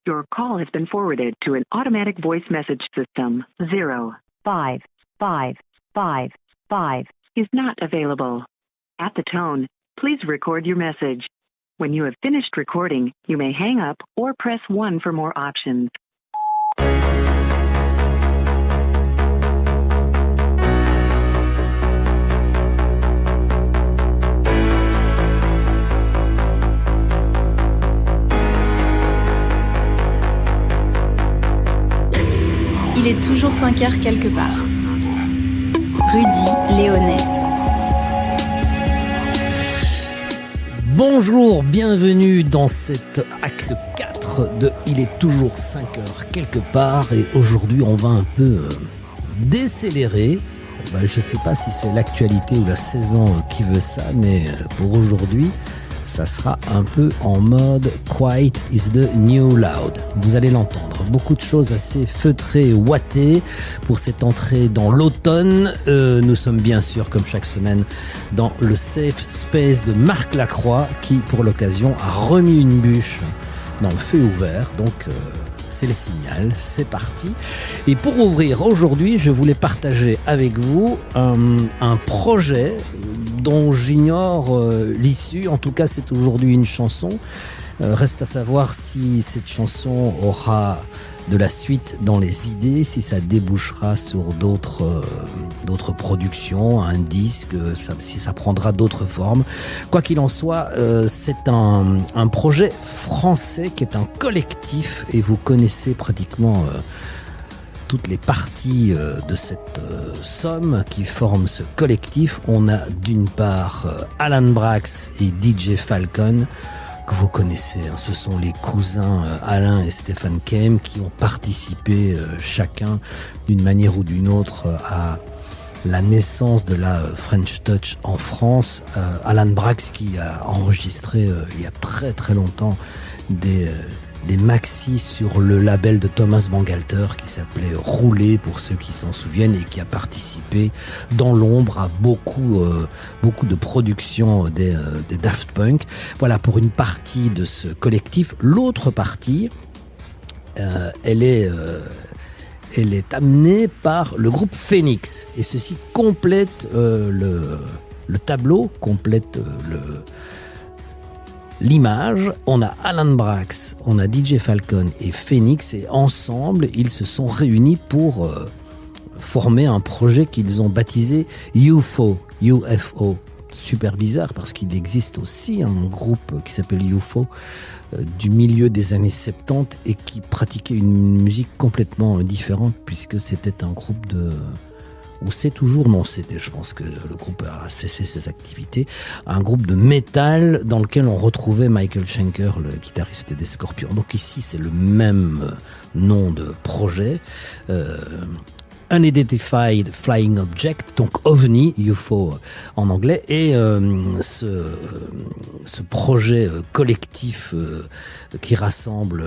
Your call has been forwarded to an automatic voice message system. 05555 is not available. At the tone, please record your message. When you have finished recording, you may hang up or press 1 for more options. Il est toujours 5 heures quelque part. Rudy Léonet. Bonjour, bienvenue dans cet acte 4 de Il est toujours 5 heures quelque part. Et aujourd'hui, on va un peu décélérer. Je sais pas si c'est l'actualité ou la saison qui veut ça, mais pour aujourd'hui, ça sera un peu en mode Quiet is the new loud. Vous allez l'entendre. Beaucoup de choses assez feutrées et ouatées pour cette entrée dans l'automne. Nous sommes bien sûr, comme chaque semaine, dans le safe space de Marc Lacroix qui, pour l'occasion, a remis une bûche dans le feu ouvert. Donc, c'est le signal, c'est parti. Et pour ouvrir aujourd'hui, je voulais partager avec vous un projet dont j'ignore l'issue. En tout cas, c'est aujourd'hui une chanson. Reste à savoir si cette chanson aura de la suite dans les idées, si ça débouchera sur d'autres productions, un disque, si ça prendra d'autres formes. Quoi qu'il en soit, c'est un projet français qui est un collectif et vous connaissez pratiquement toutes les parties de cette somme qui forment ce collectif. On a d'une part Alan Braxe et DJ Falcon, que vous connaissez, ce sont les cousins Alain et Stéphane Kem qui ont participé chacun d'une manière ou d'une autre à la naissance de la French Touch en France. Alan Braxe qui a enregistré il y a très très longtemps des maxis sur le label de Thomas Bangalter qui s'appelait Rouler pour ceux qui s'en souviennent et qui a participé dans l'ombre à beaucoup de productions des Daft Punk. Voilà pour une partie de ce collectif. L'autre partie, elle est amenée par le groupe Phoenix et ceci complète le tableau, complète l'image. On a Alan Braxe, on a DJ Falcon et Phoenix et ensemble ils se sont réunis pour former un projet qu'ils ont baptisé UFO. Super bizarre parce qu'il existe aussi un groupe qui s'appelle UFO du milieu des années 70 et qui pratiquait une musique complètement différente puisque c'était un groupe je pense que le groupe a cessé ses activités, un groupe de métal dans lequel on retrouvait Michael Schenker, le guitariste des Scorpions. Donc ici, c'est le même nom de projet. Unidentified Flying Object, donc OVNI, UFO en anglais, et ce projet collectif qui rassemble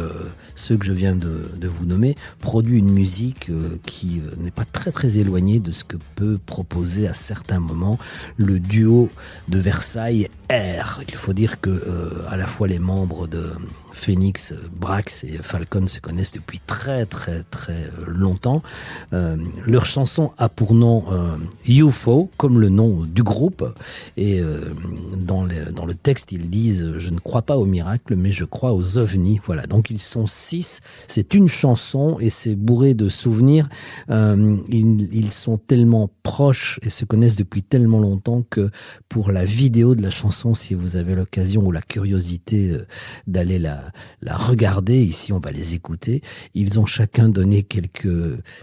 ceux que je viens de vous nommer, produit une musique qui n'est pas très très éloignée de ce que peut proposer à certains moments le duo de Versailles R. Il faut dire que à la fois les membres de Phoenix, Braxe et Falcon se connaissent depuis très très très longtemps. Leur chanson a pour nom UFO, comme le nom du groupe. Et dans le texte, ils disent « Je ne crois pas aux miracles, mais je crois aux ovnis ». Voilà, donc ils sont 6. C'est une chanson et c'est bourré de souvenirs. Ils sont tellement proches et se connaissent depuis tellement longtemps que pour la vidéo de la chanson, si vous avez l'occasion ou la curiosité d'aller la regarder, ici on va les écouter, ils ont chacun donné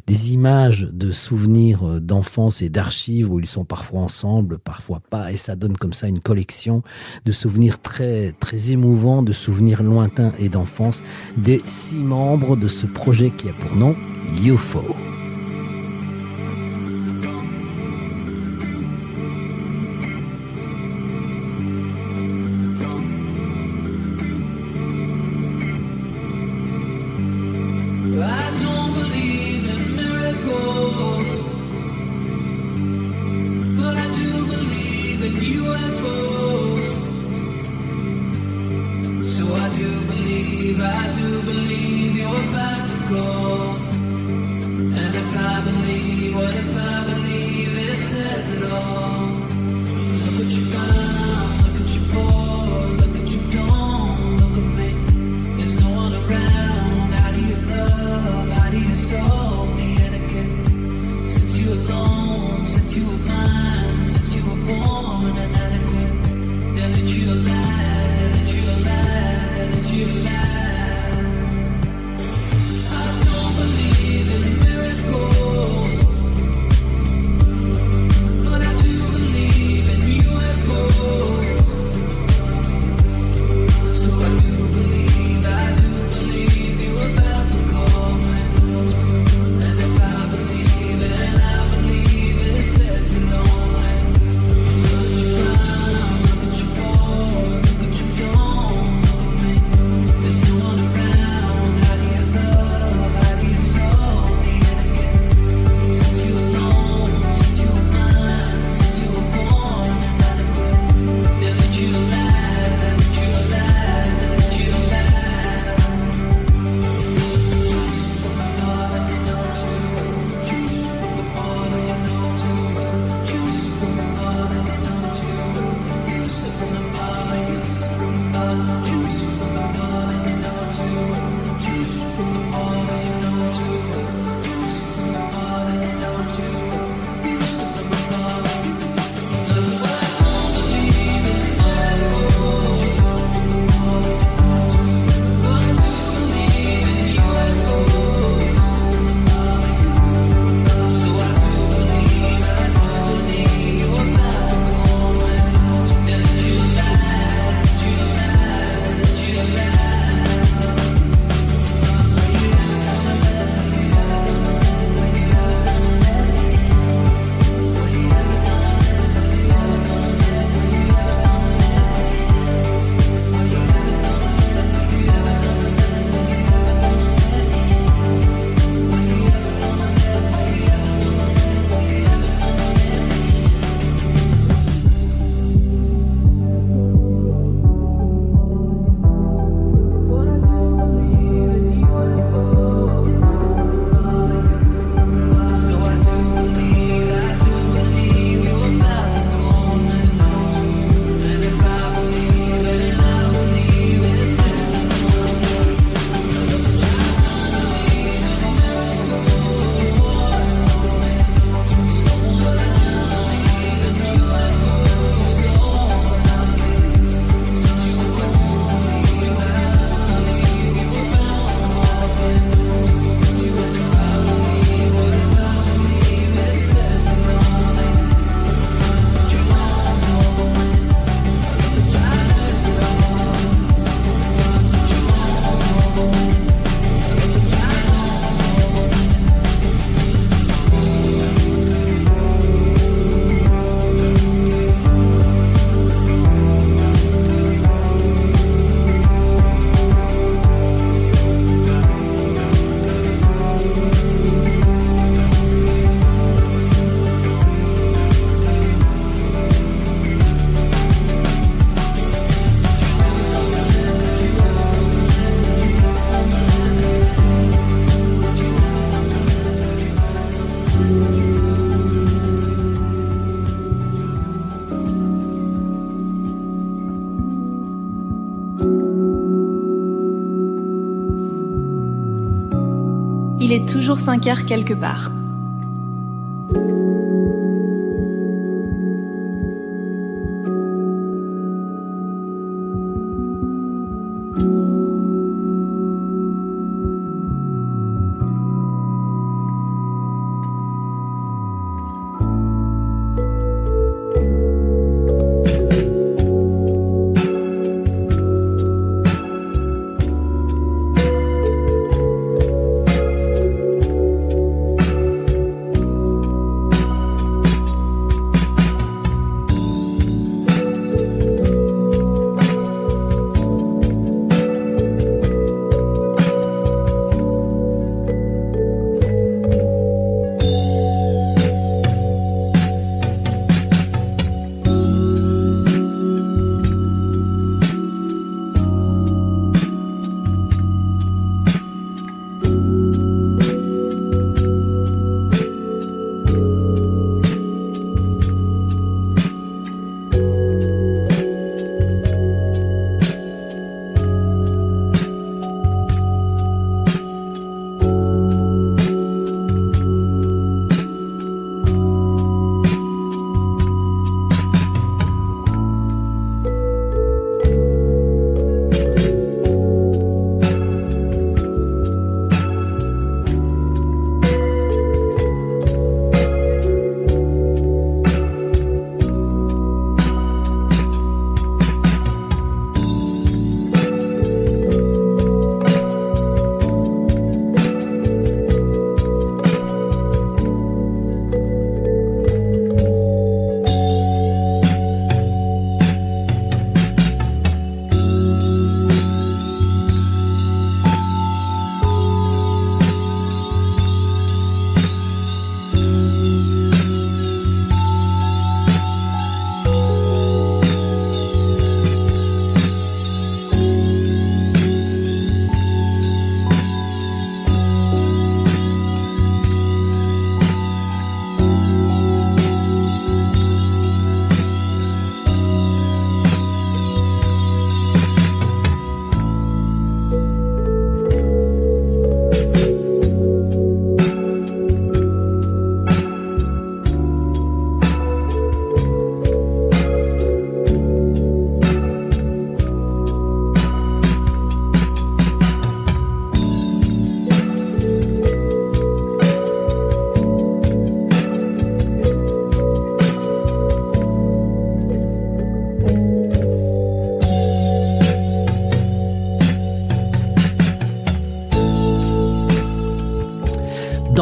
des images de souvenirs d'enfance et d'archives où ils sont parfois ensemble, parfois pas, et ça donne comme ça une collection de souvenirs très, très émouvants, de souvenirs lointains et d'enfance des 6 membres de ce projet qui a pour nom UFO. I do believe Il est toujours 5 heures quelque part.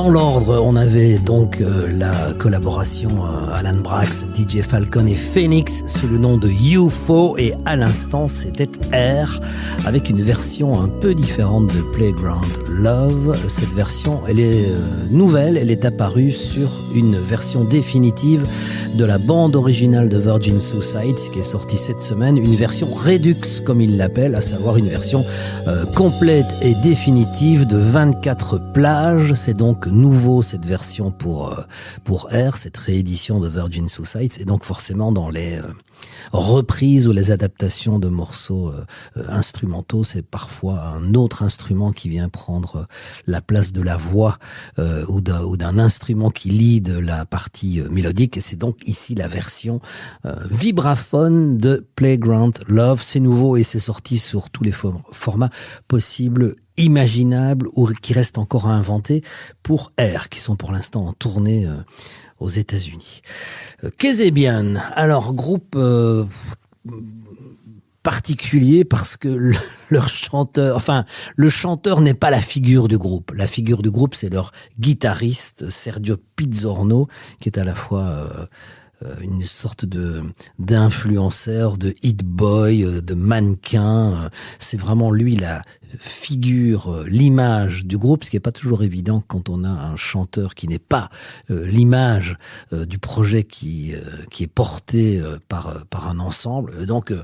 Dans l'ordre, on avait donc la collaboration Alan Braxe, DJ Falcon et Phoenix sous le nom de UFO, et à l'instant c'était R avec une version un peu différente de Playground Love. Cette version, elle est nouvelle, elle est apparue sur une version définitive de la bande originale de Virgin Suicides qui est sortie cette semaine, une version Redux comme ils l'appellent, à savoir une version complète et définitive de 24 plages. C'est donc nouveau cette version pour R, cette réédition de Virgin Suicides, et donc forcément dans les reprises ou les adaptations de morceaux instrumentaux, c'est parfois un autre instrument qui vient prendre la place de la voix ou d'un instrument qui lead la partie mélodique, et c'est donc ici la version vibraphone de Playground Love. C'est nouveau et c'est sorti sur tous les formats possibles, imaginables, ou qui restent encore à inventer pour R, qui sont pour l'instant en tournée aux États-Unis. Kasabian, alors groupe particulier parce que leur chanteur, enfin le chanteur n'est pas la figure du groupe. La figure du groupe, c'est leur guitariste Sergio Pizzorno, qui est à la fois une sorte d'influenceur, de hit boy, de mannequin. C'est vraiment lui la figure, l'image du groupe, ce qui n'est pas toujours évident quand on a un chanteur qui n'est pas l'image du projet qui est porté par un ensemble. Donc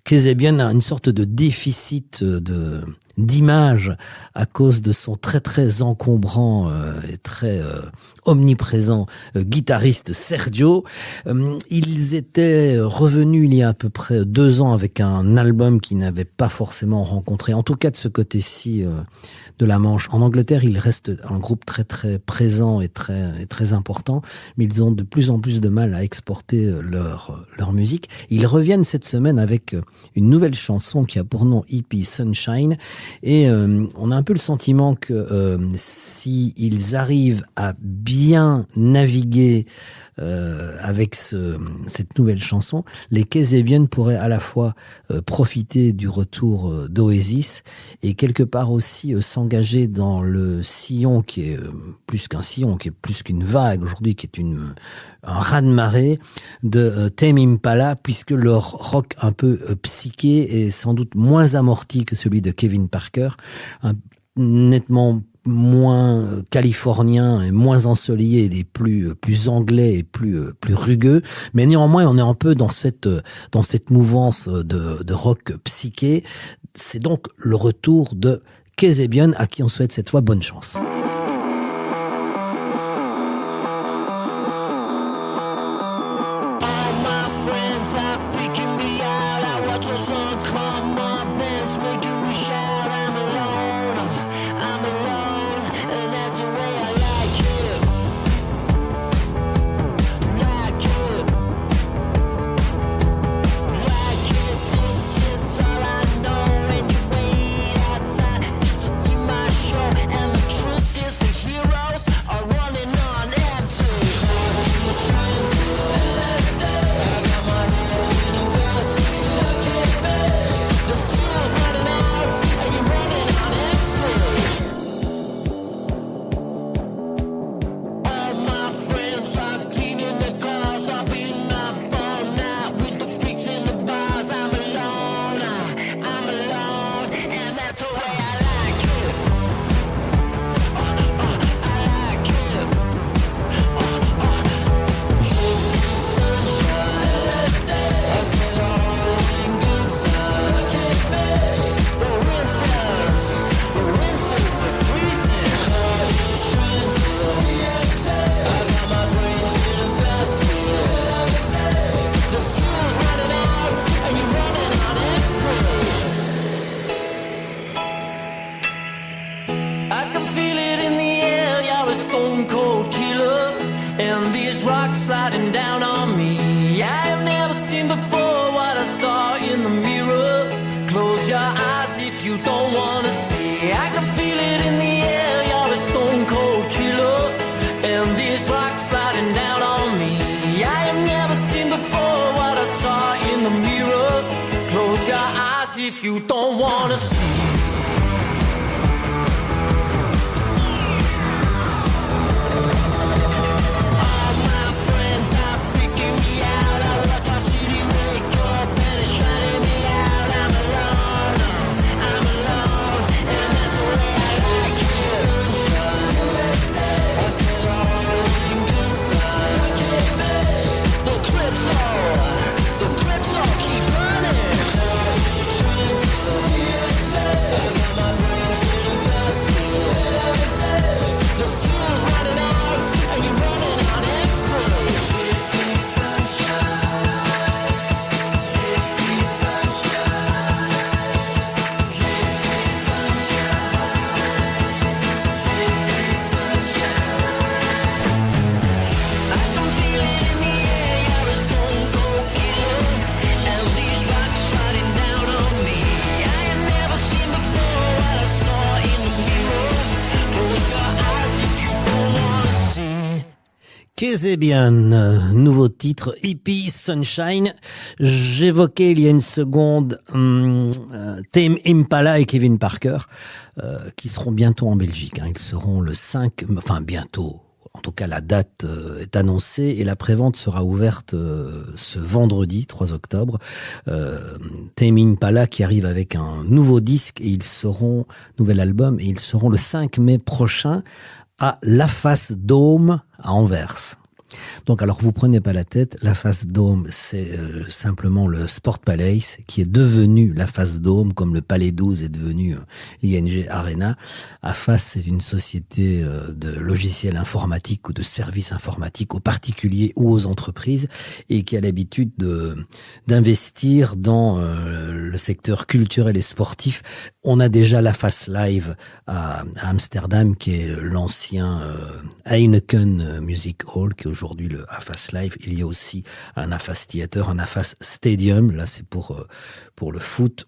Kasabian a une sorte de déficit d'image à cause de son très très encombrant et très omniprésent guitariste Sergio. Ils étaient revenus il y a à peu près 2 ans avec un album qu'ils n'avaient pas forcément rencontré, en tout cas de ce côté-ci de la Manche. En Angleterre, il reste un groupe très très présent et très important, mais ils ont de plus en plus de mal à exporter leur musique. Ils reviennent cette semaine avec une nouvelle chanson qui a pour nom EP Sunshine, et on a un peu le sentiment que si ils arrivent à bien naviguer avec cette nouvelle chanson, les Kasabian pourraient à la fois profiter du retour d'Oasis et quelque part aussi s'engager dans le sillon qui est plus qu'un sillon, qui est plus qu'une vague aujourd'hui, qui est un raz-de-marée de Tame Impala, puisque leur rock un peu psyché est sans doute moins amorti que celui de Kevin Parker, nettement moins californien et moins ensoleillé, et plus anglais et plus rugueux, mais néanmoins on est un peu dans cette mouvance de rock psyché. C'est donc le retour de Kasabian, à qui on souhaite cette fois bonne chance. If you don't wanna see, Kezebian, nouveau titre, Hippie Sunshine. J'évoquais il y a une seconde Tame Impala et Kevin Parker qui seront bientôt en Belgique. Ils seront le 5, enfin bientôt. En tout cas, la date est annoncée et la prévente sera ouverte ce vendredi 3 octobre. Tame Impala qui arrive avec un nouveau disque et nouvel album, et ils seront le 5 mai prochain à La Face Dome à Anvers. Donc alors vous prenez pas la tête, la Face Dome c'est simplement le Sport Palace qui est devenu la Face Dome comme le Palais 12 est devenu l'ING Arena. AFAS c'est une société de logiciels informatiques ou de services informatiques aux particuliers ou aux entreprises et qui a l'habitude d'investir dans le secteur culturel et sportif. On a déjà la AFAS Live à Amsterdam qui est l'ancien Heineken Music Hall qui est aujourd'hui le AFAS Live. Il y a aussi un AFAS Theater, un AFAS Stadium, là c'est pour le foot,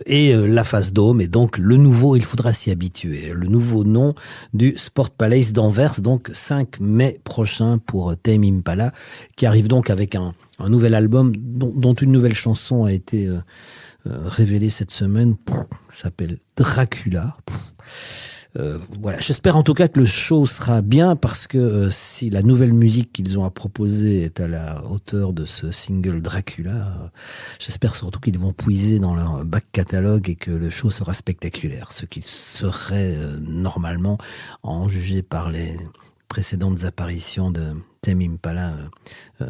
et l'AFAS Dome, et donc le nouveau, il faudra s'y habituer, le nouveau nom du Sport Palace d'Anvers, donc 5 mai prochain pour Tame Impala, qui arrive donc avec un nouvel album dont une nouvelle chanson a été révélée cette semaine, s'appelle Dracula. Voilà, j'espère en tout cas que le show sera bien parce que si la nouvelle musique qu'ils ont à proposer est à la hauteur de ce single Dracula, j'espère surtout qu'ils vont puiser dans leur back catalogue et que le show sera spectaculaire, ce qui serait normalement, en juger par les précédentes apparitions de Tame Impala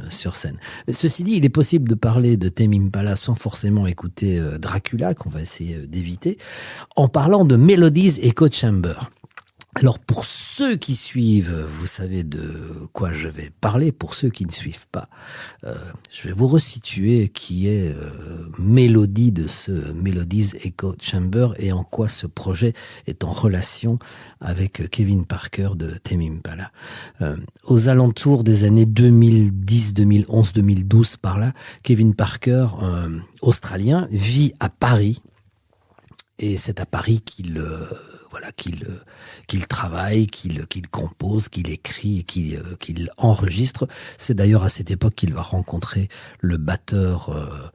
sur scène. Ceci dit, il est possible de parler de Tame Impala sans forcément écouter Dracula, qu'on va essayer d'éviter, en parlant de Melodies Echo Chamber. Alors pour ceux qui suivent, vous savez de quoi je vais parler. Pour ceux qui ne suivent pas, je vais vous resituer qui est Mélodie de ce Melodies Echo Chamber et en quoi ce projet est en relation avec Kevin Parker de Tame Impala. Aux alentours des années 2010, 2011, 2012 par là, Kevin Parker, australien, vit à Paris et c'est à Paris qu'il travaille, qu'il compose, qu'il écrit et qu'il enregistre. C'est d'ailleurs à cette époque qu'il va rencontrer le batteur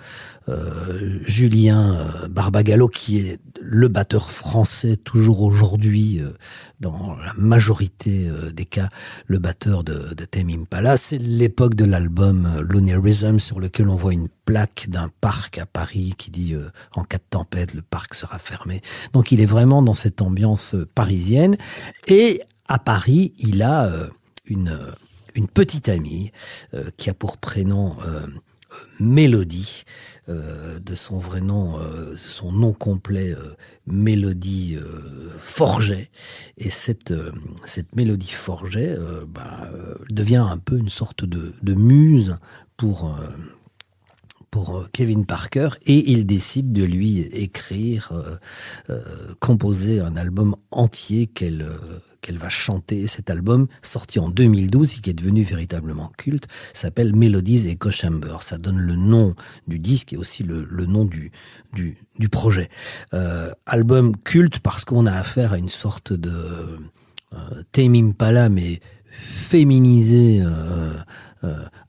Julien Barbagallo, qui est le batteur français toujours aujourd'hui, dans la majorité des cas, le batteur de Tame Impala. C'est l'époque de l'album Lonely Rhythm, sur lequel on voit une plaque d'un parc à Paris qui dit en cas de tempête, le parc sera fermé. Donc il est vraiment dans cette ambiance parisienne. Et à Paris, il a une petite amie qui a pour prénom Mélodie, de son vrai nom, son nom complet, Mélodie Forget. Et cette Mélodie Forget devient un peu une sorte de muse pour Kevin Parker, et il décide de lui écrire, composer un album entier qu'elle va chanter. Cet album, sorti en 2012 et qui est devenu véritablement culte, s'appelle Melodies Echo Chamber. Ça donne le nom du disque et aussi le nom du projet. Album culte parce qu'on a affaire à une sorte de Tame Impala, mais féminisé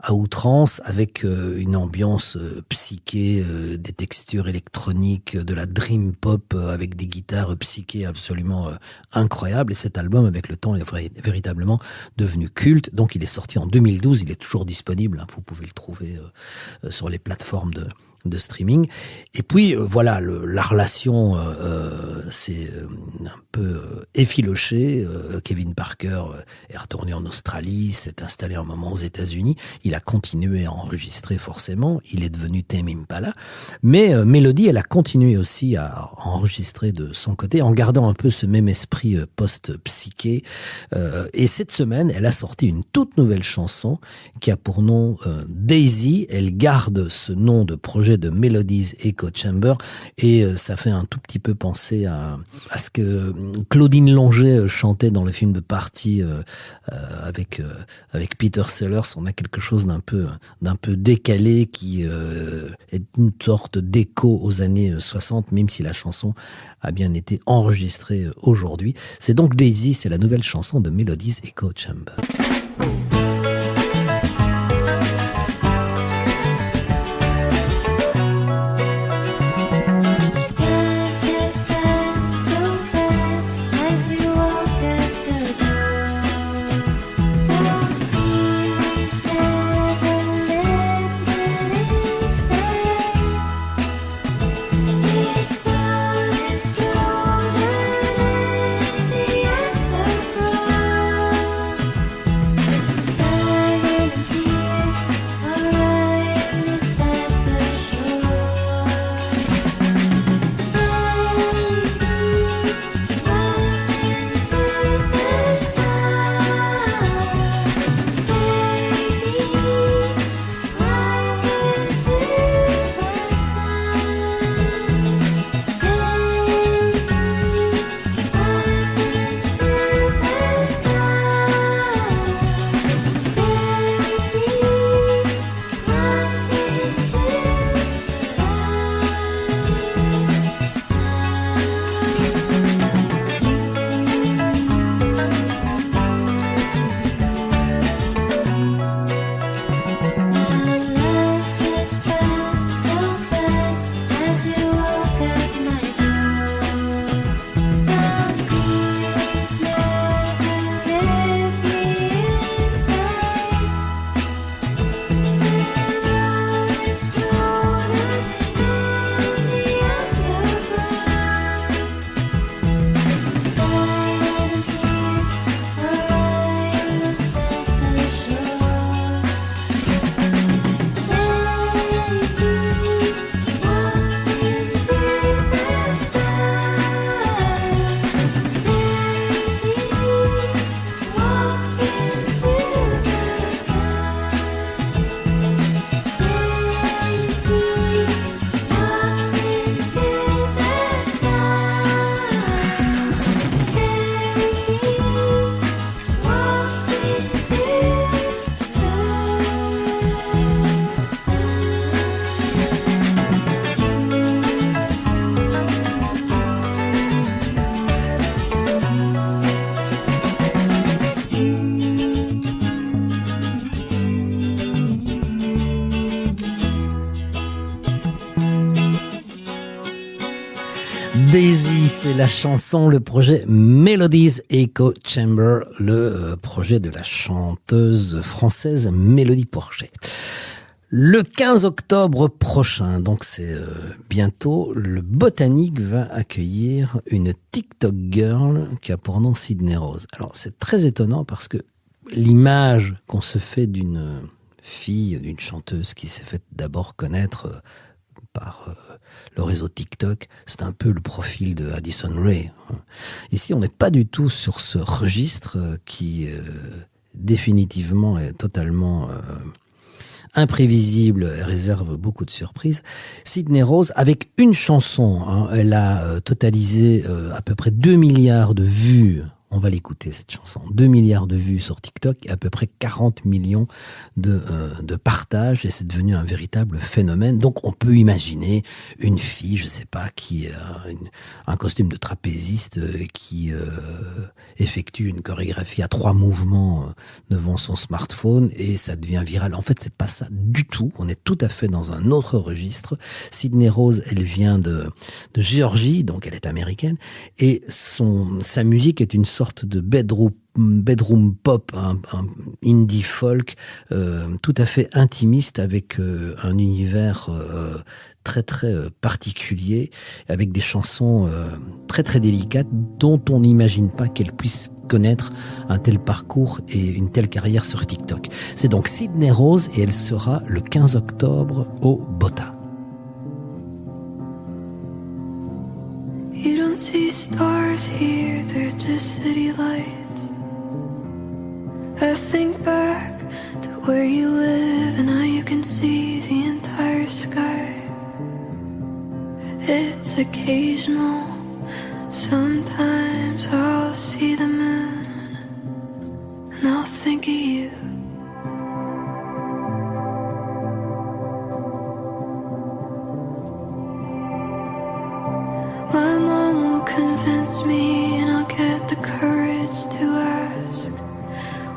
à outrance, avec une ambiance psyché, des textures électroniques, de la dream pop avec des guitares psyché absolument incroyables. Et cet album, avec le temps, est véritablement devenu culte. Donc il est sorti en 2012, il est toujours disponible, vous pouvez le trouver sur les plateformes de streaming. Et puis voilà, la relation s'est un peu effilochée. Kevin Parker est retourné en Australie, s'est installé un moment aux États-Unis. Il a continué à enregistrer forcément. Il est devenu Tame Impala. Mais Mélodie, elle a continué aussi à enregistrer de son côté, en gardant un peu ce même esprit post-psyché. Et cette semaine, elle a sorti une toute nouvelle chanson qui a pour nom Daisy. Elle garde ce nom de projet de Melodies Echo Chamber et ça fait un tout petit peu penser à ce que Claudine Longet chantait dans le film de Party avec Peter Sellers. On a quelque chose d'un peu décalé qui est une sorte d'écho aux années 60, même si la chanson a bien été enregistrée aujourd'hui. C'est donc Daisy, c'est la nouvelle chanson de Melodies Echo Chamber. Daisy, c'est la chanson, le projet Melodies Echo Chamber, le projet de la chanteuse française Mélodie Porcher. Le 15 octobre prochain, donc c'est bientôt, le Botanique va accueillir une TikTok girl qui a pour nom Sydney Rose. Alors c'est très étonnant parce que l'image qu'on se fait d'une fille, d'une chanteuse qui s'est faite d'abord connaître par le réseau TikTok, c'est un peu le profil de Addison Rae. Ici, on n'est pas du tout sur ce registre qui définitivement est totalement imprévisible et réserve beaucoup de surprises. Sydney Rose, avec une chanson, elle a totalisé à peu près 2 milliards de vues. On va l'écouter, cette chanson. 2 milliards de vues sur TikTok et à peu près 40 millions de partages. Et c'est devenu un véritable phénomène. Donc, on peut imaginer une fille, je sais pas, qui a un costume de trapéziste qui effectue une chorégraphie à 3 mouvements devant son smartphone et ça devient viral. En fait, c'est pas ça du tout. On est tout à fait dans un autre registre. Sydney Rose, elle vient de Géorgie, donc elle est américaine. Et sa musique est une sorte de bedroom pop, un indie folk tout à fait intimiste avec un univers très très particulier, avec des chansons très très délicates dont on n'imagine pas qu'elle puisse connaître un tel parcours et une telle carrière sur TikTok. C'est donc Sydney Rose et elle sera le 15 octobre au Bota. You don't see stars here, they're just city lights. I think back to where you live and how you can see the entire sky. It's occasional, sometimes I'll see the moon and I'll think of you. My mom will convince me and I'll get the courage to ask.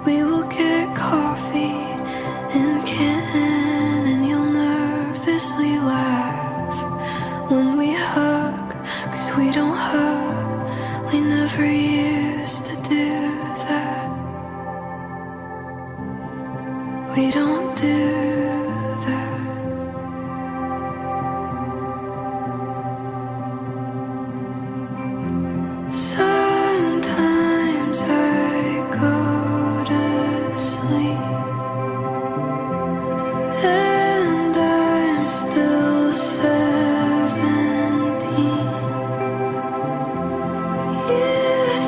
We will get coffee in Canton and you'll nervously laugh when we hug, 'cause we don't hug, we never used to do that. We don't do that. Sometimes I go to sleep and I'm still 17. You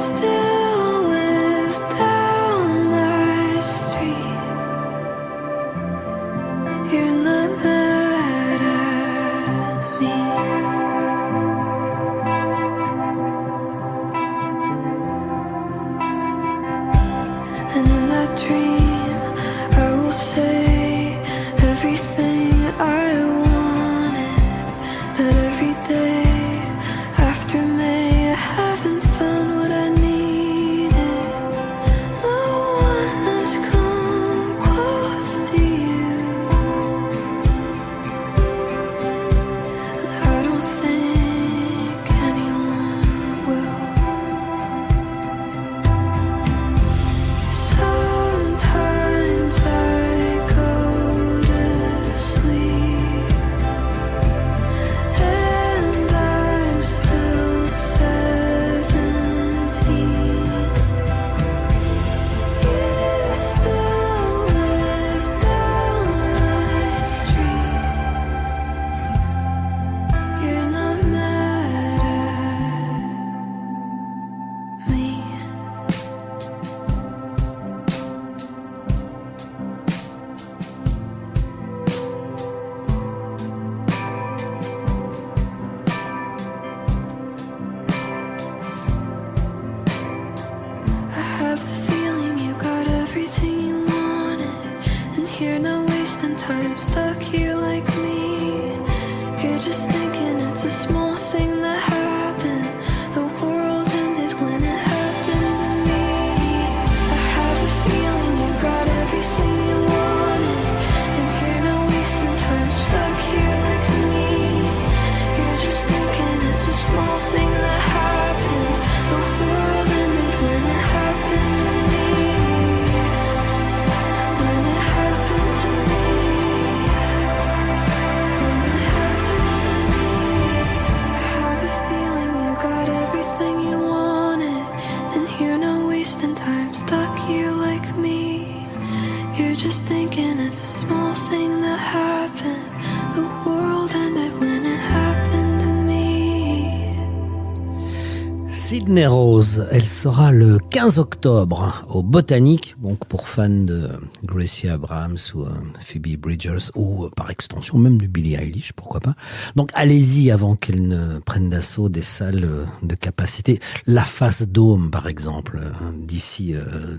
Sydney Rose, elle sera le 15 octobre au Botanique, donc pour fans de Gracie Abrams ou Phoebe Bridgers ou par extension même de Billie Eilish, pourquoi pas. Donc allez-y avant qu'elle ne prenne d'assaut des salles de capacité. La Face Dôme par exemple, d'ici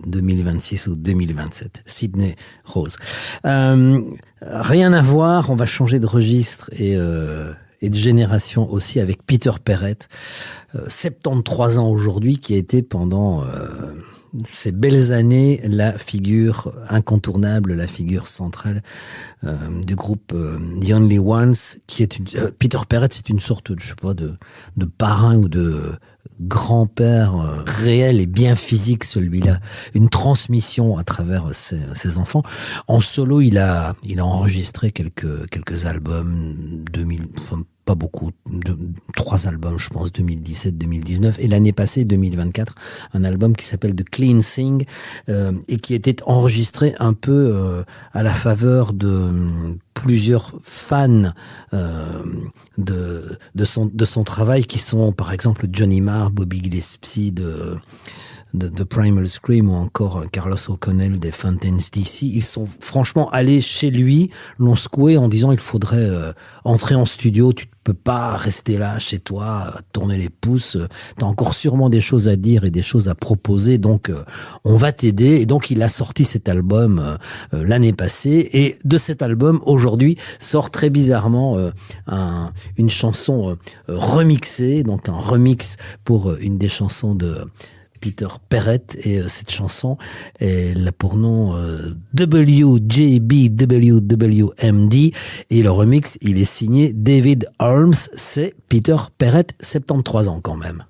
2026 ou 2027. Sydney Rose. Rien à voir, on va changer de registre et de génération aussi avec Peter Perrett, 73 ans aujourd'hui, qui a été pendant ces belles années la figure incontournable, la figure centrale du groupe The Only Ones, qui est Peter Perrett, c'est une sorte, je sais pas, de parrain ou de grand-père réel et bien physique, celui-là, une transmission à travers ses enfants. En solo, il a enregistré quelques albums, 2000, enfin, pas beaucoup, 3 albums, je pense, 2017, 2019, et l'année passée, 2024, un album qui s'appelle The Cleansing, et qui était enregistré un peu à la faveur de plusieurs fans de son travail, qui sont par exemple Johnny Marr, Bobby Gillespie de Primal Scream ou encore Carlos O'Connell des Fountains DC. Ils sont franchement allés chez lui, l'ont secoué en disant il faudrait entrer en studio, tu peux pas rester là chez toi, tourner les pouces, t'as encore sûrement des choses à dire et des choses à proposer, donc on va t'aider. Et donc il a sorti cet album l'année passée, et de cet album aujourd'hui sort très bizarrement une chanson remixée, donc un remix pour une des chansons de Peter Perrett, et cette chanson elle a pour nom WJBWWMD, et le remix il est signé David Holmes. C'est Peter Perrett, 73 ans quand même.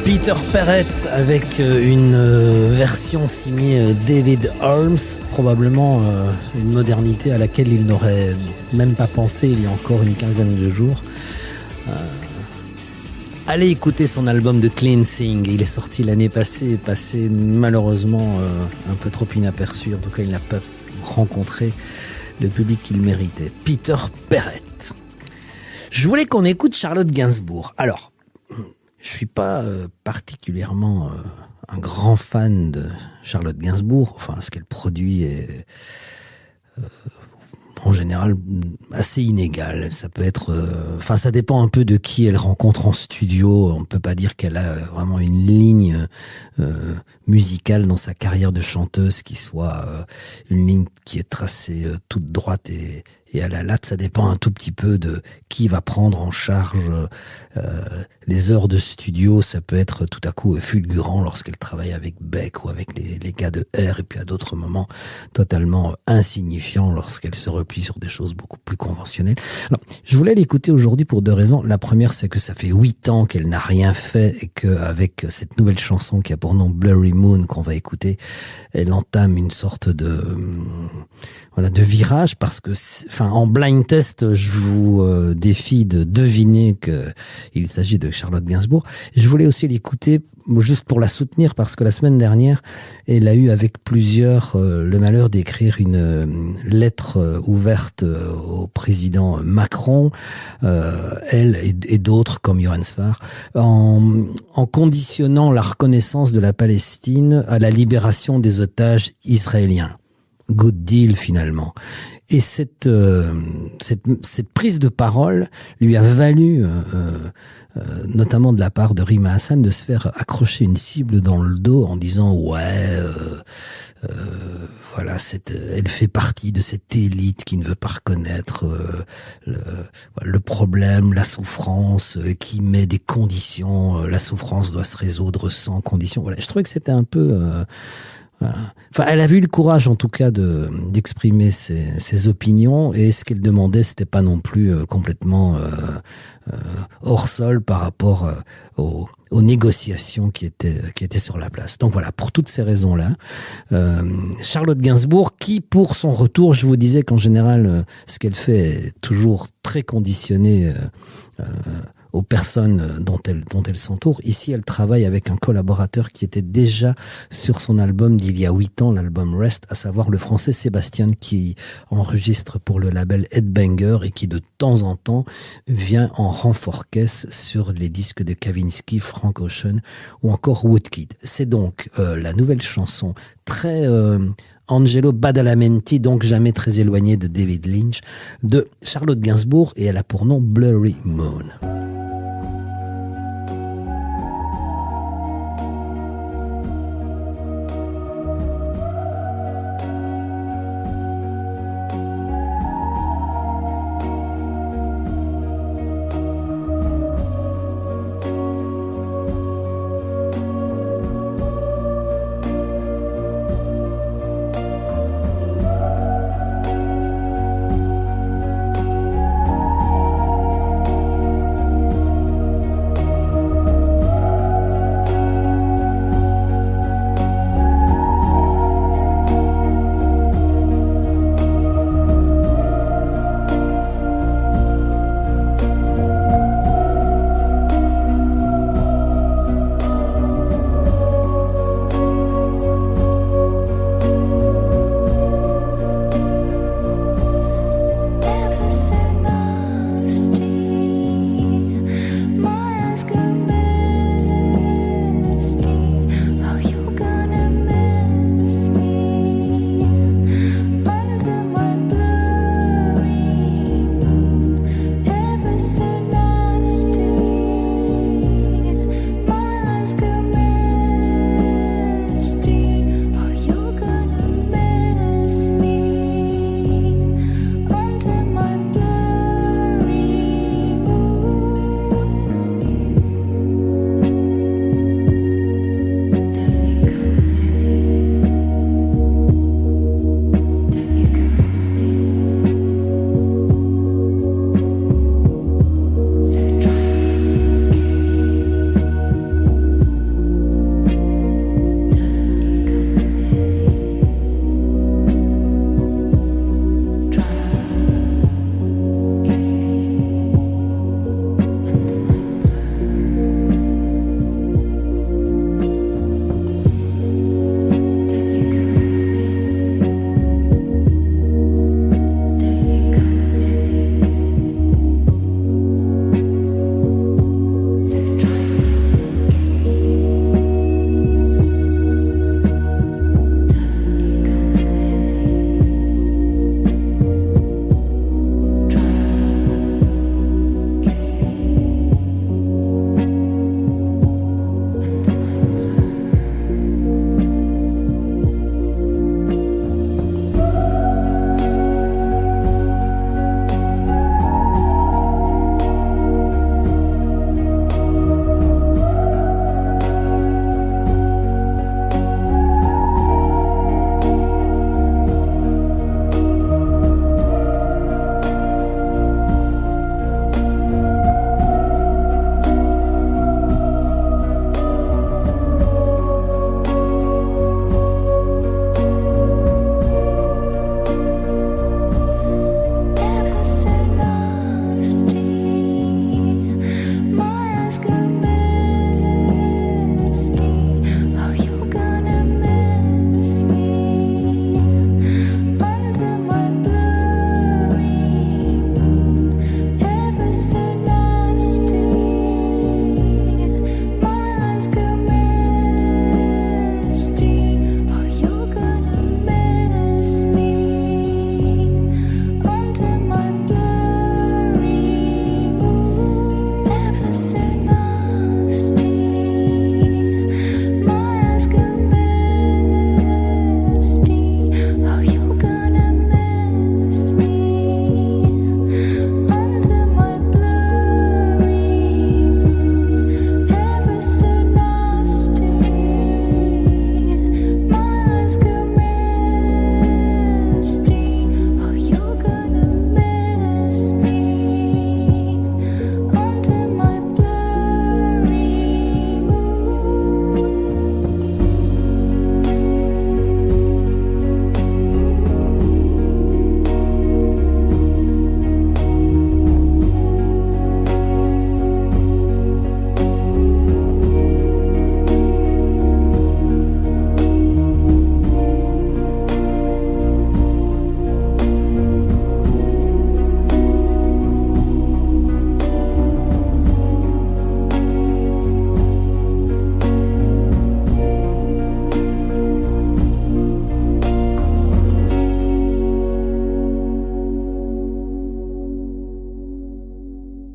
Peter Perrett avec une version signée David Holmes, probablement une modernité à laquelle il n'aurait même pas pensé il y a encore une quinzaine de jours. Allez écouter son album de Cleansing, il est sorti l'année passée, passé malheureusement un peu trop inaperçu, en tout cas il n'a pas rencontré le public qu'il méritait. Peter Perrett. Je voulais qu'on écoute Charlotte Gainsbourg. Alors, je suis pas particulièrement un grand fan de Charlotte Gainsbourg. Enfin, ce qu'elle produit est en général assez inégal. Ça peut être, enfin, ça dépend un peu de qui elle rencontre en studio. On peut pas dire qu'elle a vraiment une ligne musicale dans sa carrière de chanteuse qui soit une ligne qui est tracée toute droite et à la latte. Ça dépend un tout petit peu de qui va prendre en charge les heures de studio. Ça peut être tout à coup fulgurant lorsqu'elle travaille avec Beck ou avec les gars de R, et puis à d'autres moments totalement insignifiant lorsqu'elle se replie sur des choses beaucoup plus conventionnelles. Alors, je voulais l'écouter aujourd'hui pour deux raisons. La première, c'est que ça fait 8 ans qu'elle n'a rien fait et qu'avec cette nouvelle chanson qui a pour nom Blurry Moon qu'on va écouter, elle entame une sorte de virage, parce que, enfin, en blind test, je vous défie de deviner que il s'agit de Charlotte Gainsbourg. Je voulais aussi l'écouter juste pour la soutenir, parce que la semaine dernière, elle a eu avec plusieurs le malheur d'écrire une lettre ouverte au président Macron, elle et d'autres comme Johan Svar, en conditionnant la reconnaissance de la Palestine à la libération des otages israéliens. Good deal finalement. Et cette prise de parole lui a valu, notamment de la part de Rima Hassan, de se faire accrocher une cible dans le dos en disant voilà, elle fait partie de cette élite qui ne veut pas reconnaître le problème, la souffrance, qui met des conditions. La souffrance doit se résoudre sans conditions. Voilà, je trouvais que c'était un peu enfin, elle a eu le courage, en tout cas, d'exprimer ses opinions, et ce qu'elle demandait, c'était pas non plus complètement hors sol par rapport aux négociations qui étaient sur la place. Donc voilà, pour toutes ces raisons-là, Charlotte Gainsbourg, qui, pour son retour, je vous disais qu'en général, ce qu'elle fait est toujours très conditionné aux personnes dont elle s'entoure. Ici, elle travaille avec un collaborateur qui était déjà sur son album d'il y a 8 ans, l'album Rest, à savoir le français Sébastien, qui enregistre pour le label Headbanger et qui de temps en temps vient en renfort caisse sur les disques de Kavinsky, Frank Ocean ou encore Woodkid. C'est donc la nouvelle chanson très Angelo Badalamenti, donc jamais très éloigné de David Lynch, de Charlotte Gainsbourg, et elle a pour nom Blurry Moon.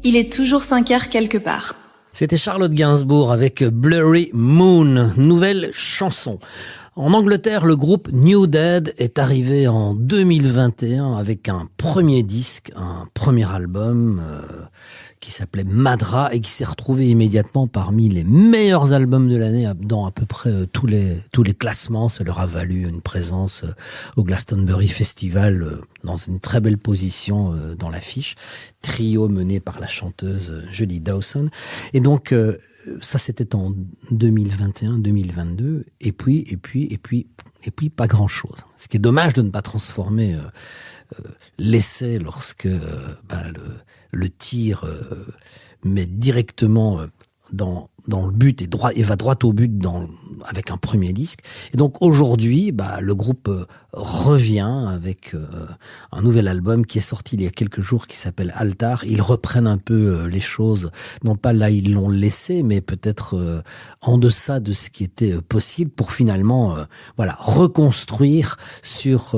Il est toujours 5 heures quelque part. C'était Charlotte Gainsbourg avec Blurry Moon, nouvelle chanson. En Angleterre, le groupe New Dead est arrivé en 2021 avec un premier disque, un premier album qui s'appelait Madra et qui s'est retrouvé immédiatement parmi les meilleurs albums de l'année dans à peu près tous les classements. Ça leur a valu une présence au Glastonbury Festival dans une très belle position dans l'affiche. Trio mené par la chanteuse Julie Dawson. Et donc ça c'était en 2021-2022 et puis pas grand chose. Ce qui est dommage de ne pas transformer l'essai lorsque le tir met directement dans le but et va droit au but avec un premier disque. Et donc aujourd'hui, le groupe revient avec un nouvel album qui est sorti il y a quelques jours qui s'appelle Altar. Ils reprennent un peu les choses, non pas là ils l'ont laissé, mais peut-être en deçà de ce qui était possible pour finalement reconstruire sur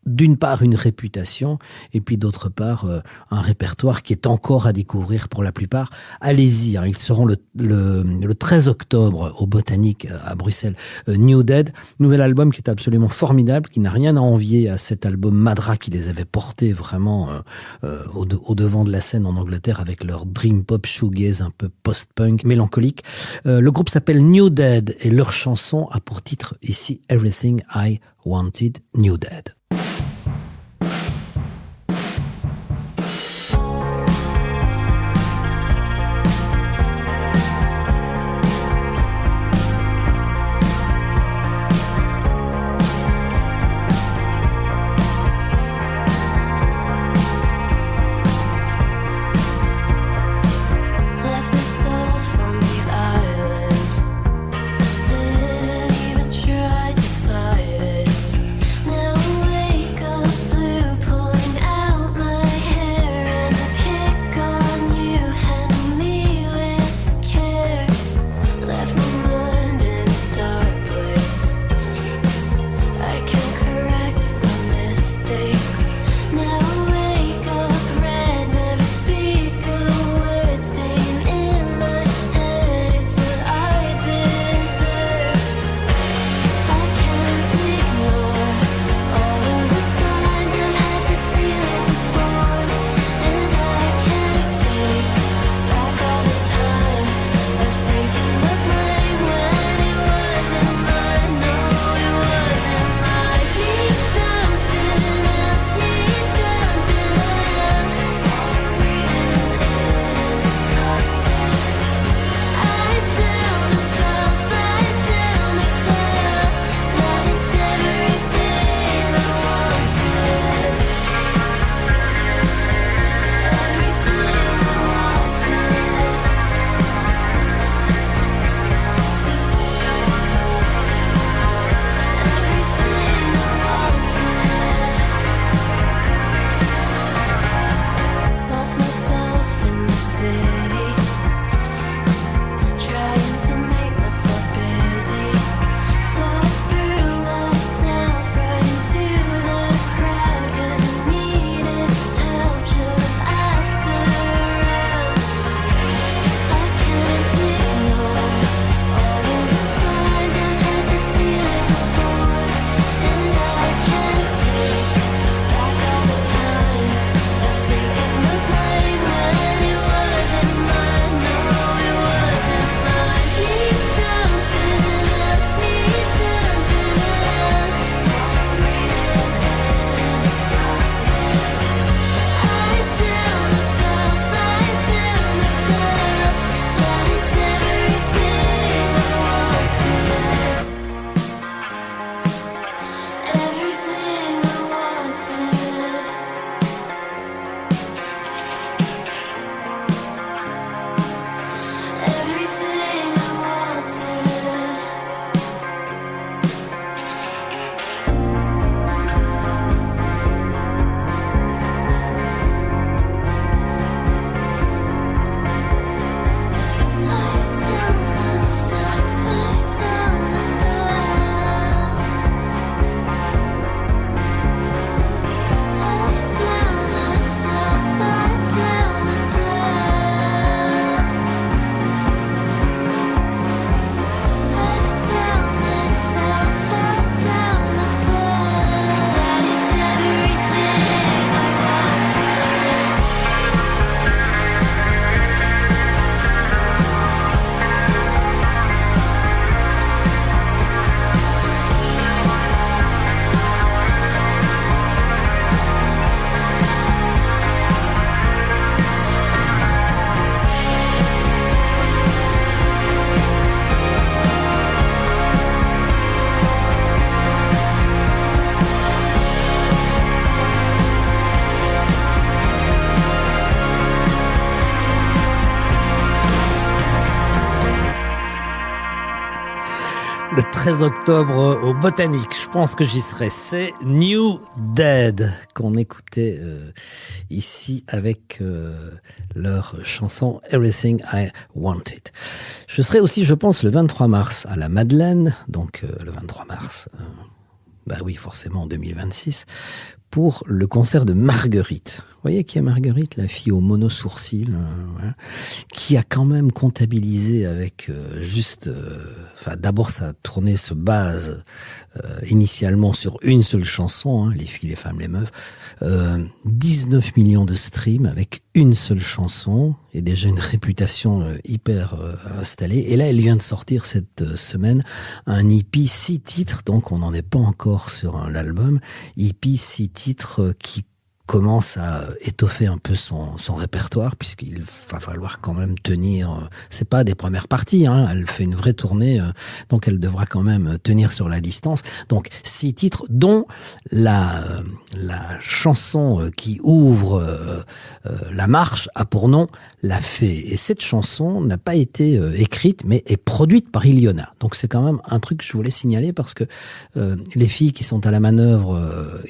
d'une part une réputation et puis d'autre part un répertoire qui est encore à découvrir pour la plupart. Allez-y, ils seront le 13 octobre au Botanique à Bruxelles. New Dead, nouvel album qui est absolument formidable, qui n'a rien à envier à cet album Madra qui les avait portés vraiment au devant de la scène en Angleterre avec leur dream pop shoegaze un peu post-punk mélancolique. Le groupe s'appelle New Dead et leur chanson a pour titre ici Everything I Wanted New Dead. Try to fight it. Now 13 octobre au Botanique. Je pense que j'y serai. C'est New Dead qu'on écoutait ici avec leur chanson Everything I Wanted. Je serai aussi, je pense, le 23 mars à la Madeleine, donc le 23 mars, bah oui, forcément en 2026, pour le concert de Marguerite. Vous voyez qui est Marguerite, la fille au mono-sourcil, voilà, qui a quand même comptabilisé avec d'abord sa tournée se base initialement sur une seule chanson, les filles, les femmes, les meufs, 19 millions de streams avec une seule chanson et déjà une réputation hyper installée. Et là, elle vient de sortir cette semaine un EP 6 titres, donc on n'en est pas encore sur l'album, EP 6 titres qui commence à étoffer un peu son répertoire, puisqu'il va falloir quand même tenir, c'est pas des premières parties, elle fait une vraie tournée, donc elle devra quand même tenir sur la distance. Donc 6 titres, dont la chanson qui ouvre la marche a pour nom La Fée. Et cette chanson n'a pas été écrite, mais est produite par Iliona. Donc c'est quand même un truc que je voulais signaler, parce que les filles qui sont à la manœuvre,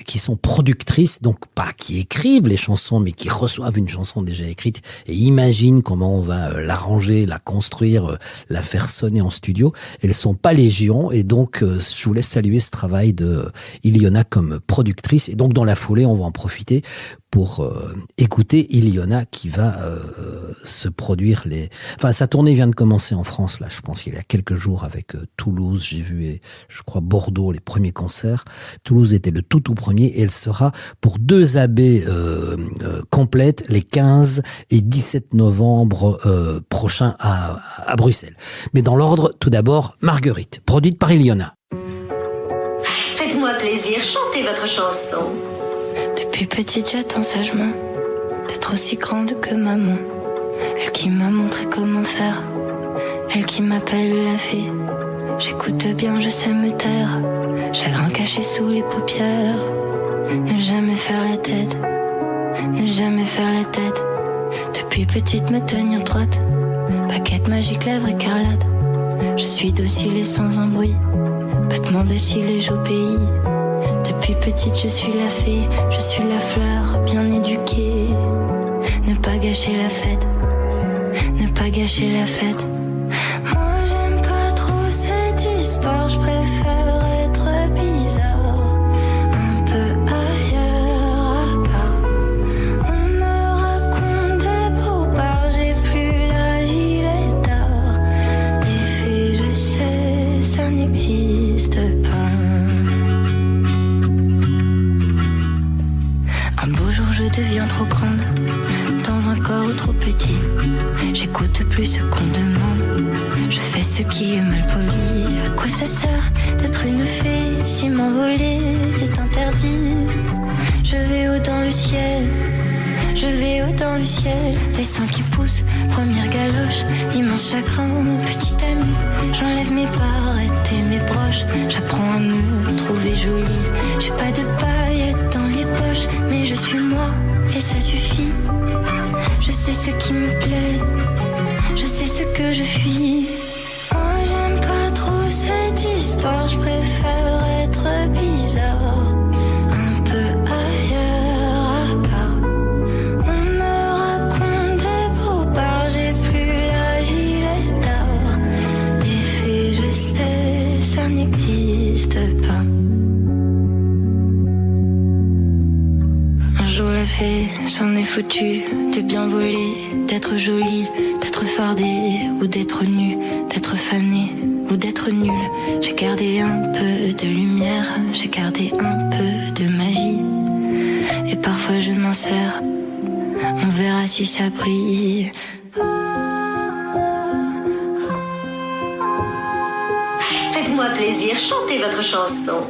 qui sont productrices, donc pas qui écrivent les chansons, mais qui reçoivent une chanson déjà écrite et imaginent comment on va l'arranger, la construire, la faire sonner en studio. Elles sont pas légion, et donc je voulais saluer ce travail de Iliona comme productrice. Et donc dans la foulée, on va en profiter pour écouter Iliona qui va se produire sa tournée vient de commencer en France, là, je pense qu'il y a quelques jours avec Toulouse, j'ai vu, je crois, Bordeaux, les premiers concerts. Toulouse était le tout premier, et elle sera pour 2 AB complètes les 15 et 17 novembre prochains à Bruxelles. Mais dans l'ordre, tout d'abord, Marguerite, produite par Iliona. Faites-moi plaisir, chantez votre chanson. Depuis petite, j'attends sagement d'être aussi grande que maman. Elle qui m'a montré comment faire, elle qui m'appelle la fée. J'écoute bien, je sais me taire, chagrin caché sous les paupières. Ne jamais faire la tête, ne jamais faire la tête. Depuis petite, me tenir droite, baguette magique, lèvres écarlates. Je suis docile et sans un bruit, battement de cils et j'obéis. Depuis petite, je suis la fée, je suis la fleur, bien éduquée. Ne pas gâcher la fête, ne pas gâcher la fête. Moi, j'aime pas trop cette histoire, je préfère être bizarre, un peu ailleurs à part. On me raconte des beaux-parts, j'ai plus l'âge, il est tard. Les fées, je sais, ça n'existe pas. Un beau jour je deviens trop grande, dans un corps trop petit. J'écoute plus ce qu'on demande, je fais ce qui est mal poli. À quoi ça sert d'être une fée si m'envoler est interdit? Je vais haut dans le ciel, je vais haut dans le ciel. Les seins qui poussent, première galoche, immense chagrin, petit ami. J'enlève mes barrettes et mes broches, j'apprends à me trouver jolie. J'ai pas de paillettes dans les poches, mais je suis moi et ça suffit. Je sais ce qui me plaît, je sais ce que je suis. Moi j'aime pas trop cette histoire, je préfère être bizarre, un peu ailleurs à part. On me raconte des beaux-parts, j'ai plus l'âge, il est tard. Les fées, je sais, ça n'existe pas. Un jour la fée s'en est foutue de bien voler, d'être jolie, d'être fardée ou d'être nue, d'être fanée ou d'être nulle. J'ai gardé un peu de lumière, j'ai gardé un peu de magie, et parfois je m'en sers, on verra si ça brille. Faites-moi plaisir, chantez votre chanson.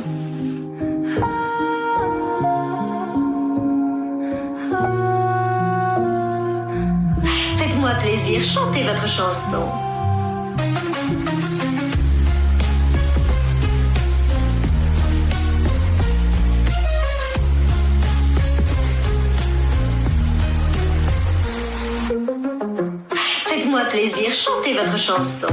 Faites-moi plaisir, chantez votre chanson. Faites-moi plaisir, chantez votre chanson.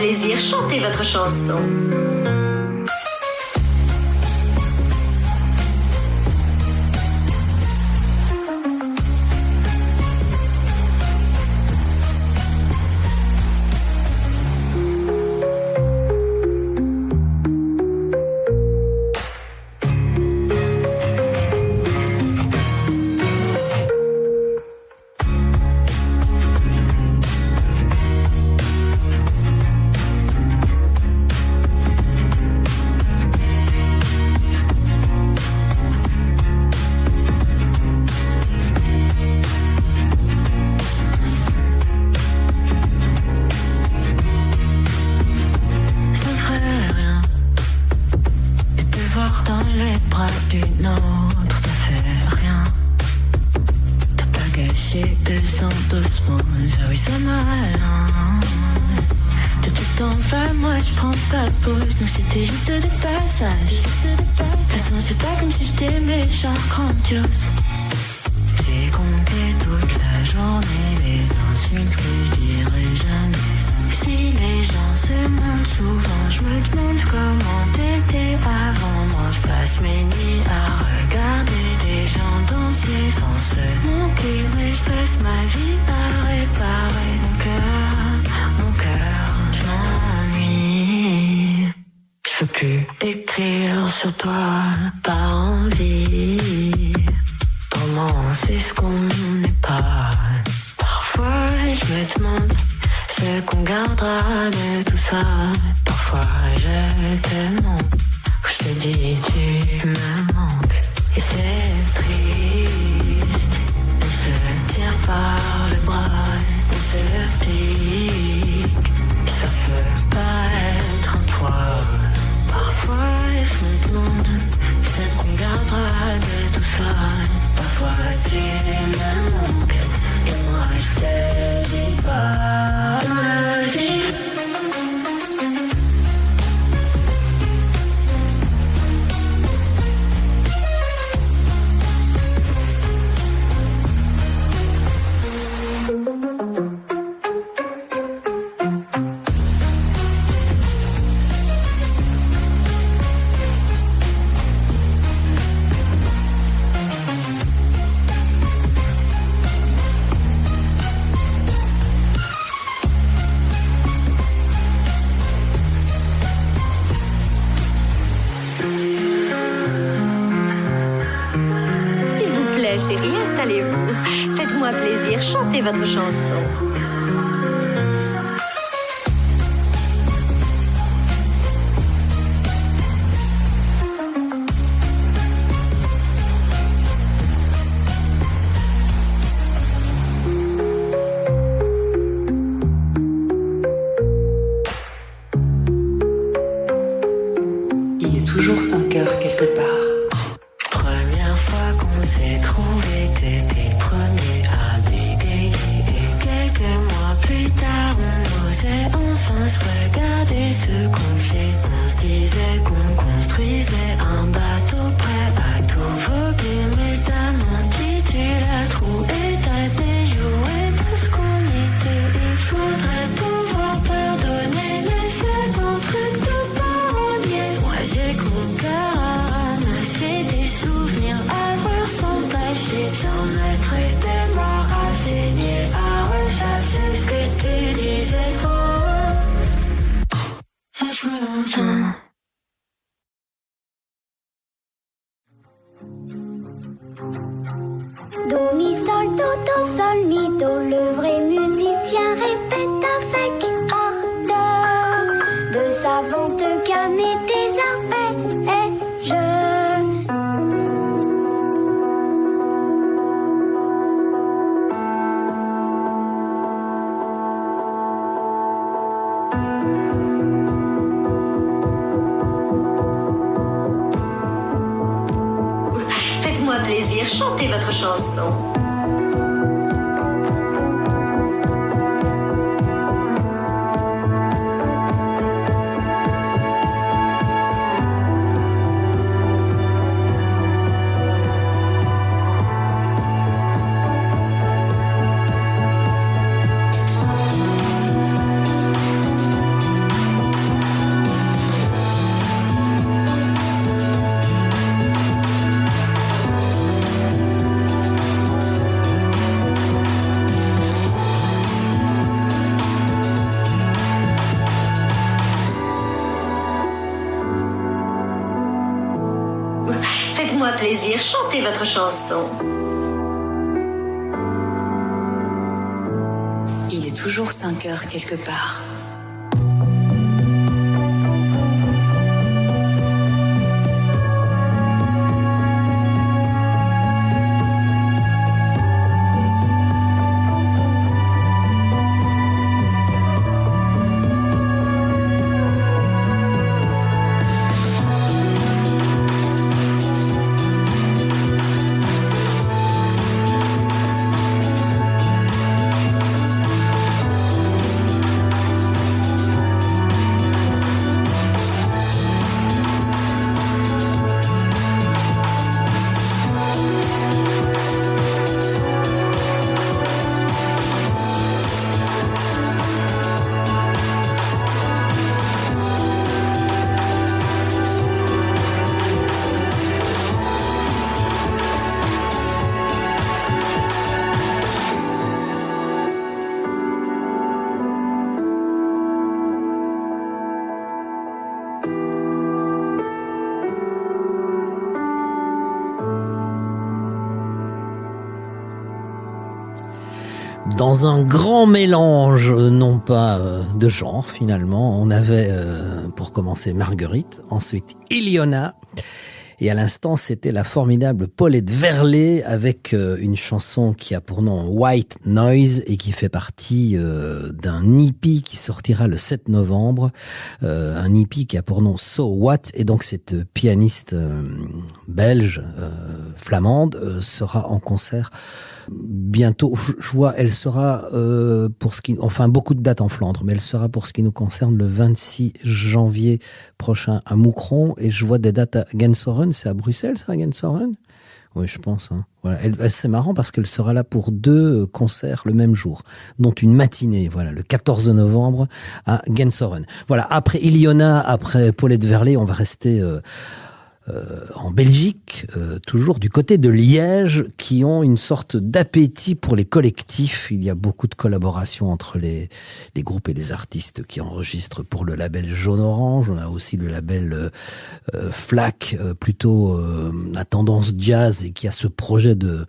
plaisir, chantez votre chanson. Nous c'était juste des passages. De toute façon c'est pas comme si je t'aimais genre grandiose. J'ai compté toute la journée les insultes que je dirais jamais. Si les gens se mentent souvent, je me demande comment t'étais avant. Moi je passe mes nuits à regarder des gens danser sans se manquer. Mais je passe ma vie à réparer mon cœur, je m'ennuie. Je peux plus écrire sur toi par envie. Comment c'est ce qu'on n'est pas. Parfois je me demande ce qu'on gardera de tout ça. Parfois je te manque, ou je te dis tu me manques. Et c'est triste, on se tire par le bras, on se pique. Et ça peut pas être un poids. Parfois je me demande ce qu'on gardera de tout ça. Parfois tu me manques et moi je te dis pas. Vas-y. Chérie, installez-vous. Faites-moi plaisir, chantez votre chanson. Il est toujours 5 heures quelque part. S'est trouvé, t'étais le premier à bégayer. Et quelques mois plus tard, on osait enfin se regarder, se confier. On se disait qu'on construisait un bateau prêt à tout voguer. Mais t'as menti, tu l'as trouvé, t'as déjoué tout ce qu'on était. Il faudrait pouvoir pardonner, mais c'est un truc de parolier. Moi j'ai que mon cœur à ramasser des souvenirs à voir sans tâcher. J'en mettrai des morts à saigner. Ah ouais, ça c'est ce que tu disais. Oh, je me l'entends. Do, mi, sol, do, sol, mi, do. Le vrai musicien répète avec ardeur de savante gamme et des arpèges. Faites-moi plaisir, chantez votre chanson. plaisir, chantez votre chanson. Il est toujours 5 heures quelque part. Dans un grand mélange, non pas de genre finalement, on avait pour commencer Marguerite, ensuite Iliona, et à l'instant c'était la formidable Paulette Verlet avec une chanson qui a pour nom White Noise et qui fait partie d'un EP qui sortira le 7 novembre, un EP qui a pour nom So What, et donc cette pianiste belge, flamande, sera en concert bientôt. Je vois, elle sera pour ce qui, enfin beaucoup de dates en Flandre, mais elle sera pour ce qui nous concerne le 26 janvier prochain à Moucron, et je vois des dates à Gensoren. C'est à Bruxelles, ça, Gensoren? Oui, je pense. Hein. Voilà, c'est marrant parce qu'elle sera là pour 2 concerts le même jour, dont une matinée. Voilà, le 14 novembre à Gensoren. Voilà. Après Iliona, après Paulette Verlet, on va rester en Belgique, toujours du côté de Liège, qui ont une sorte d'appétit pour les collectifs. Il y a beaucoup de collaborations entre les groupes et les artistes qui enregistrent pour le label Jaune Orange. On a aussi le label FLAC, plutôt à tendance jazz, et qui a ce projet de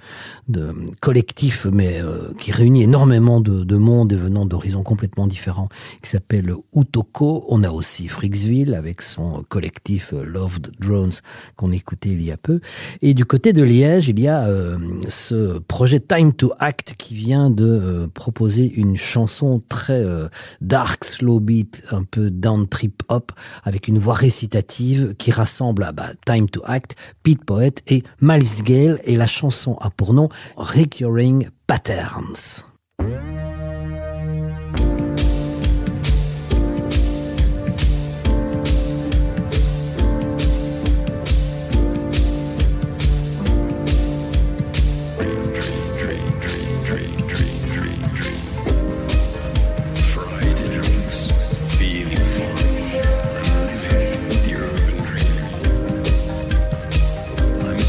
collectif, mais qui réunit énormément de monde et venant d'horizons complètement différents, qui s'appelle Utoko. On a aussi Fricksville avec son collectif Loved Drones qu'on écoutait il y a peu. Et du côté de Liège, il y a ce projet Time to Act qui vient de proposer une chanson très dark, slow beat, un peu down trip hop, avec une voix récitative qui rassemble à Time to Act, Pete Poet et Malice Gale, et la chanson a pour nom Recurring Patterns.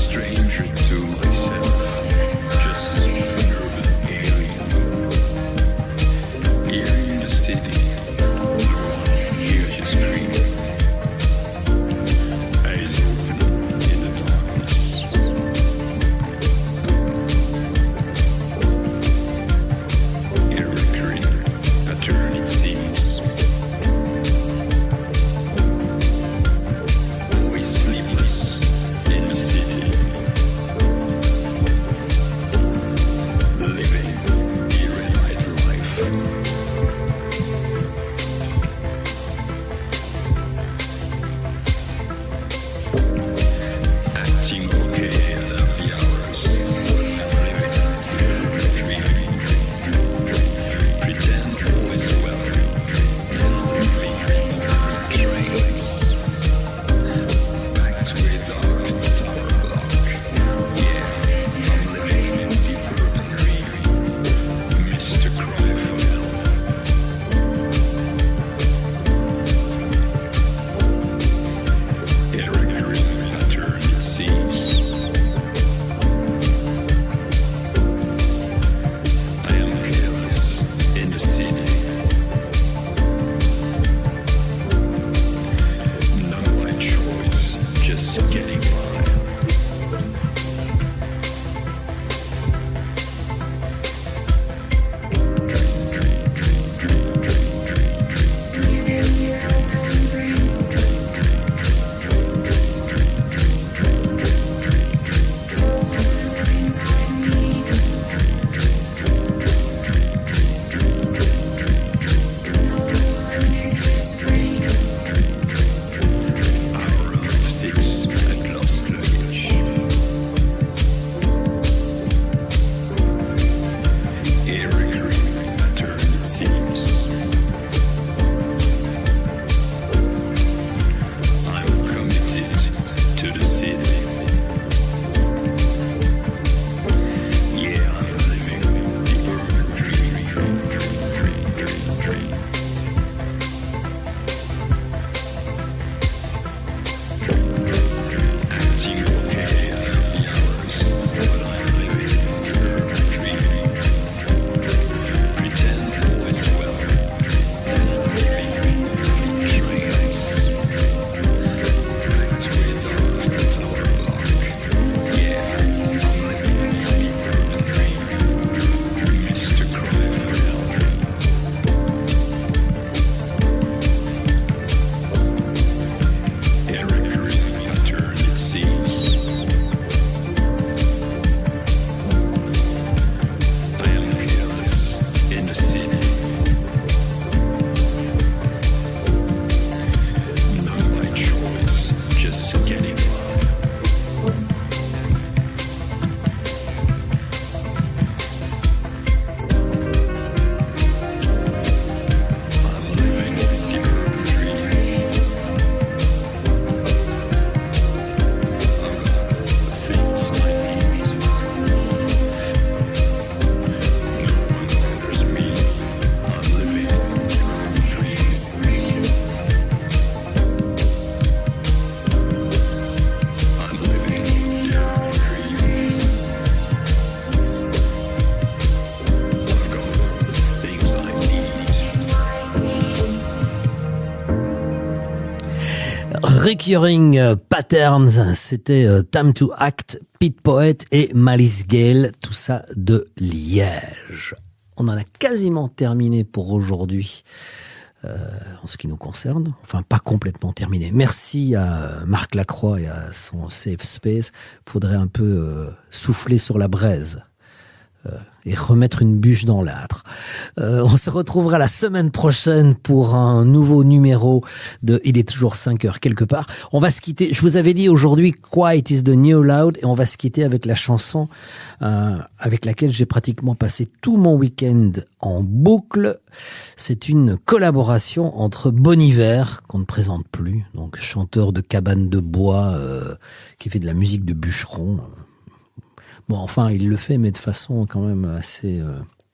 Stranger to myself, just an urban alien. Recurring Patterns, c'était Time to Act, Pete Poet et Malice Gale, tout ça de Liège. On en a quasiment terminé pour aujourd'hui. En ce qui nous concerne, enfin pas complètement terminé. Merci à Marc Lacroix et à son Safe Space. Faudrait un peu souffler sur la braise et remettre une bûche dans l'âtre. On se retrouvera la semaine prochaine pour un nouveau numéro de Il est toujours 5 heures quelque part. On va se quitter, je vous avais dit aujourd'hui Quiet is the New Loud, et on va se quitter avec la chanson avec laquelle j'ai pratiquement passé tout mon week-end en boucle. C'est une collaboration entre Bon Iver, qu'on ne présente plus, donc chanteur de cabane de bois qui fait de la musique de bûcheron. Bon, enfin, il le fait, mais de façon quand même assez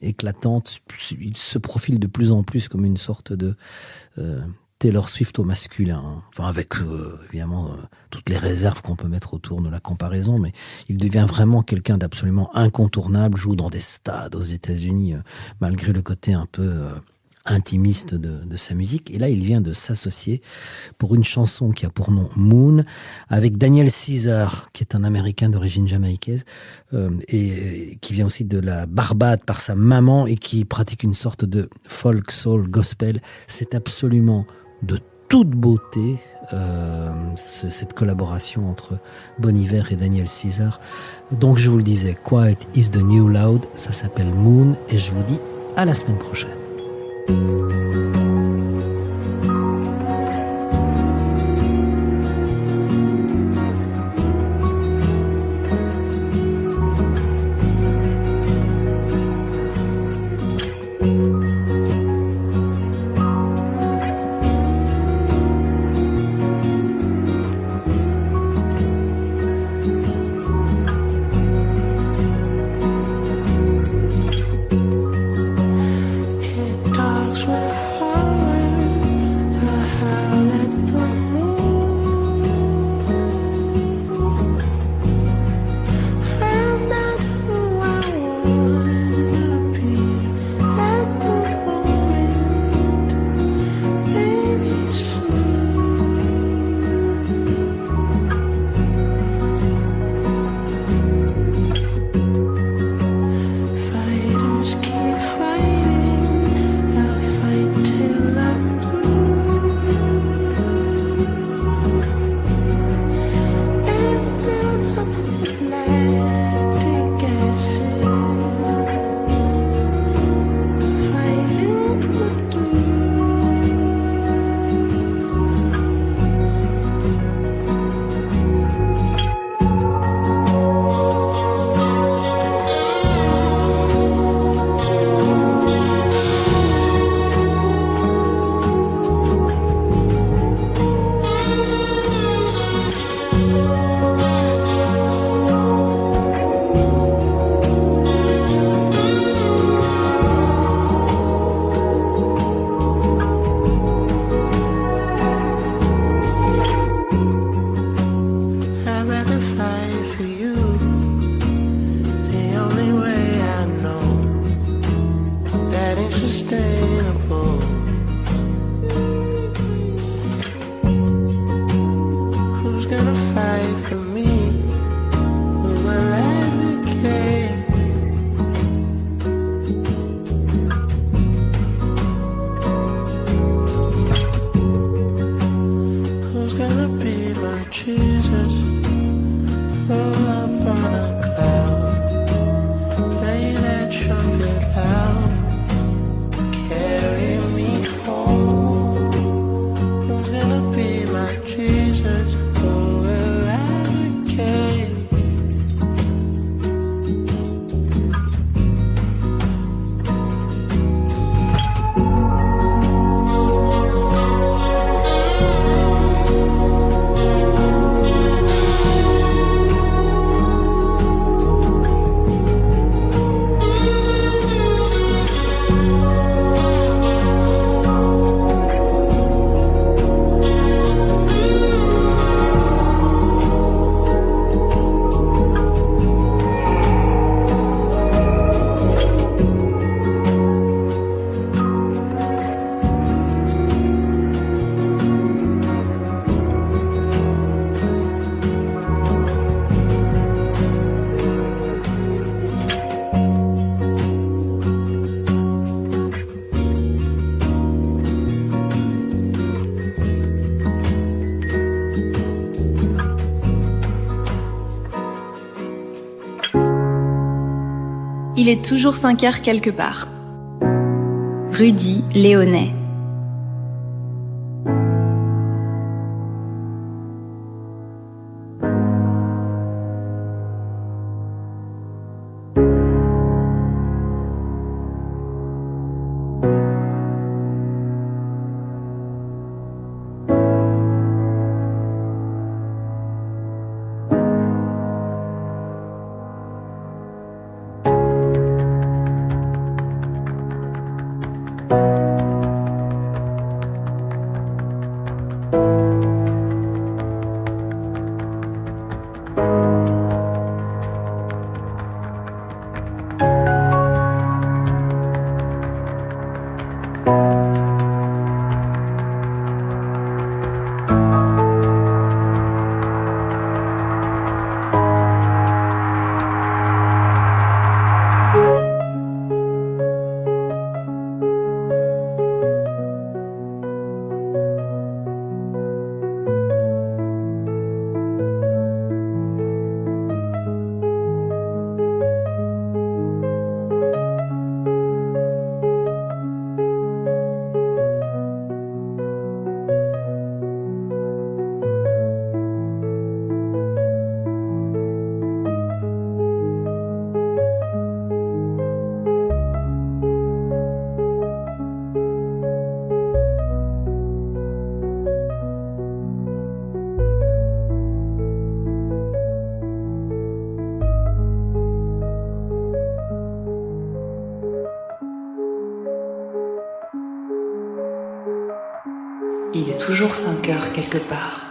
éclatante. Il se profile de plus en plus comme une sorte de Taylor Swift au masculin. Hein. Enfin, avec évidemment toutes les réserves qu'on peut mettre autour de la comparaison, mais il devient vraiment quelqu'un d'absolument incontournable, joue dans des stades aux États-Unis, malgré le côté un peu intimiste de sa musique. Et là, il vient de s'associer pour une chanson qui a pour nom Moon avec Daniel Caesar, qui est un Américain d'origine jamaïcaise et qui vient aussi de la Barbade par sa maman et qui pratique une sorte de folk soul gospel. C'est absolument de toute beauté cette collaboration entre Bon Iver et Daniel Caesar. Donc je vous le disais, Quiet is the New Loud, ça s'appelle Moon, et je vous dis à la semaine prochaine. Dogs will Il est toujours 5 heures quelque part. Rudy Léonet. Il est toujours 5 heures quelque part.